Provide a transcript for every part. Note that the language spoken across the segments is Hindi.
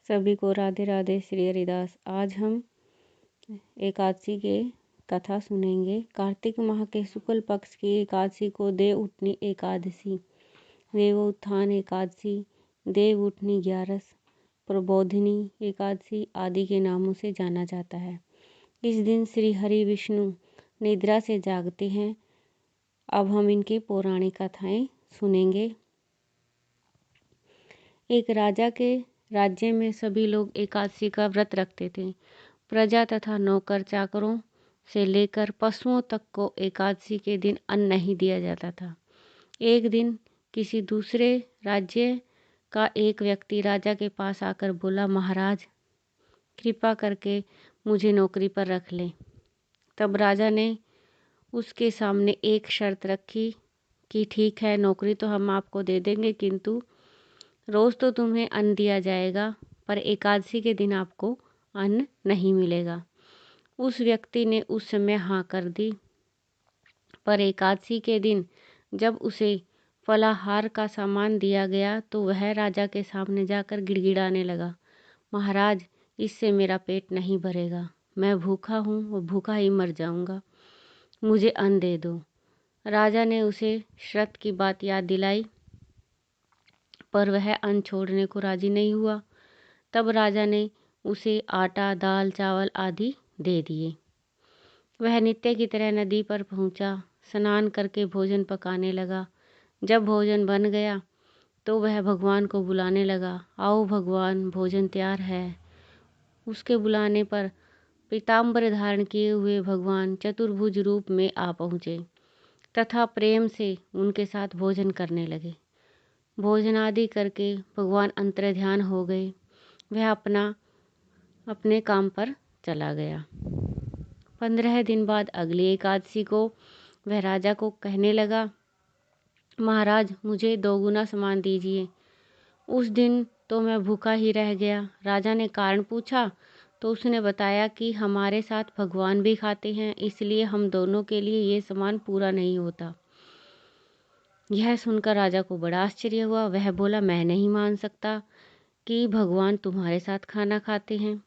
सभी को राधे राधे श्री हरिदास। आज हम एकादशी के कथा सुनेंगे। कार्तिक माह के शुक्ल पक्ष की एकादशी को देव उठनी एकादशी, देवोत्थान एकादशी, देव उठनी ग्यारस, प्रबोधिनी एकादशी आदि के नामों से जाना जाता है। इस दिन श्री हरि विष्णु निद्रा से जागते हैं। अब हम इनकी पौराणिक कथाएं सुनेंगे। एक राजा के राज्य में सभी लोग एकादशी का व्रत रखते थे। प्रजा तथा नौकर चाकरों से लेकर पशुओं तक को एकादशी के दिन अन्न नहीं दिया जाता था। एक दिन किसी दूसरे राज्य का एक व्यक्ति राजा के पास आकर बोला, महाराज कृपा करके मुझे नौकरी पर रख लें। तब राजा ने उसके सामने एक शर्त रखी कि ठीक है, नौकरी तो हम आपको दे देंगे, किंतु रोज़ तो तुम्हें अन्न दिया जाएगा, पर एकादशी के दिन आपको अन्न नहीं मिलेगा। उस व्यक्ति ने उस समय हाँ कर दी, पर एकादशी के दिन जब उसे फलाहार का सामान दिया गया तो वह राजा के सामने जाकर गिड़गिड़ाने लगा, महाराज इससे मेरा पेट नहीं भरेगा, मैं भूखा हूँ और भूखा ही मर जाऊँगा, मुझे अन्न दे दो। राजा ने उसे शर्त की बात याद दिलाई, पर वह अन्न छोड़ने को राजी नहीं हुआ। तब राजा ने उसे आटा, दाल, चावल आदि दे दिए। वह नित्य की तरह नदी पर पहुंचा, स्नान करके भोजन पकाने लगा। जब भोजन बन गया तो वह भगवान को बुलाने लगा, आओ भगवान, भोजन तैयार है। उसके बुलाने पर पीताम्बर धारण किए हुए भगवान चतुर्भुज रूप में आ पहुँचे तथा प्रेम से उनके साथ भोजन करने लगे। भोजन आदि करके भगवान अंतर्ध्यान हो गए। वह अपने काम पर चला गया। 15 दिन बाद अगली एकादशी को वह राजा को कहने लगा, महाराज मुझे 2 गुना सामान दीजिए। उस दिन तो मैं भूखा ही रह गया। राजा ने कारण पूछा तो उसने बताया कि हमारे साथ भगवान भी खाते हैं, इसलिए हम दोनों के लिए ये सामान पूरा नहीं होता। यह सुनकर राजा को बड़ा आश्चर्य हुआ। वह बोला, मैं नहीं मान सकता कि भगवान तुम्हारे साथ खाना खाते हैं।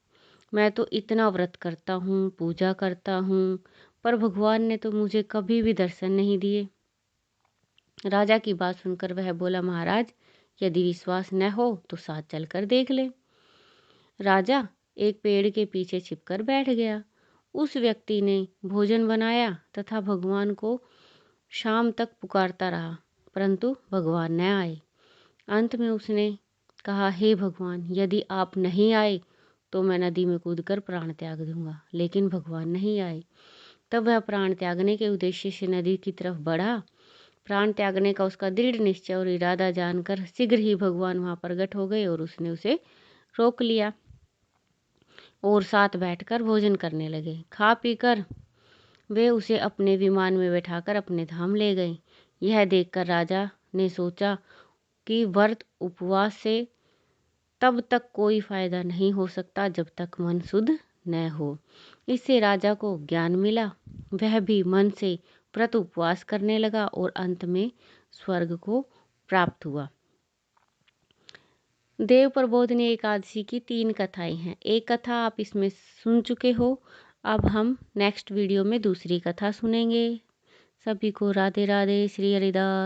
मैं तो इतना व्रत करता हूँ, पूजा करता हूँ, पर भगवान ने तो मुझे कभी भी दर्शन नहीं दिए। राजा की बात सुनकर वह बोला, महाराज यदि विश्वास न हो तो साथ चलकर देख ले। राजा एक पेड़ के पीछे छिपकर बैठ गया। उस व्यक्ति ने भोजन बनाया तथा भगवान को शाम तक पुकारता रहा, परंतु भगवान न आए। अंत में उसने कहा, हे भगवान, यदि आप नहीं आए तो मैं नदी में कूदकर प्राण त्याग दूंगा। लेकिन भगवान नहीं आए। तब वह प्राण त्यागने के उद्देश्य से नदी की तरफ बढ़ा। प्राण त्यागने का उसका दृढ़ निश्चय और इरादा जानकर शीघ्र ही भगवान वहां प्रकट हो गए और उसने उसे रोक लिया और साथ बैठकर भोजन करने लगे। खा पीकर वे उसे अपने विमान में बैठाकर अपने धाम ले गए। यह देखकर राजा ने सोचा कि व्रत उपवास से तब तक कोई फायदा नहीं हो सकता जब तक मन शुद्ध न हो। इससे राजा को ज्ञान मिला। वह भी मन से व्रत उपवास करने लगा और अंत में स्वर्ग को प्राप्त हुआ। देव प्रबोधिनी एकादशी की 3 कथाएं हैं। एक कथा आप इसमें सुन चुके हो। अब हम नेक्स्ट वीडियो में दूसरी कथा सुनेंगे। सभी को राधे राधे श्री हरिदास।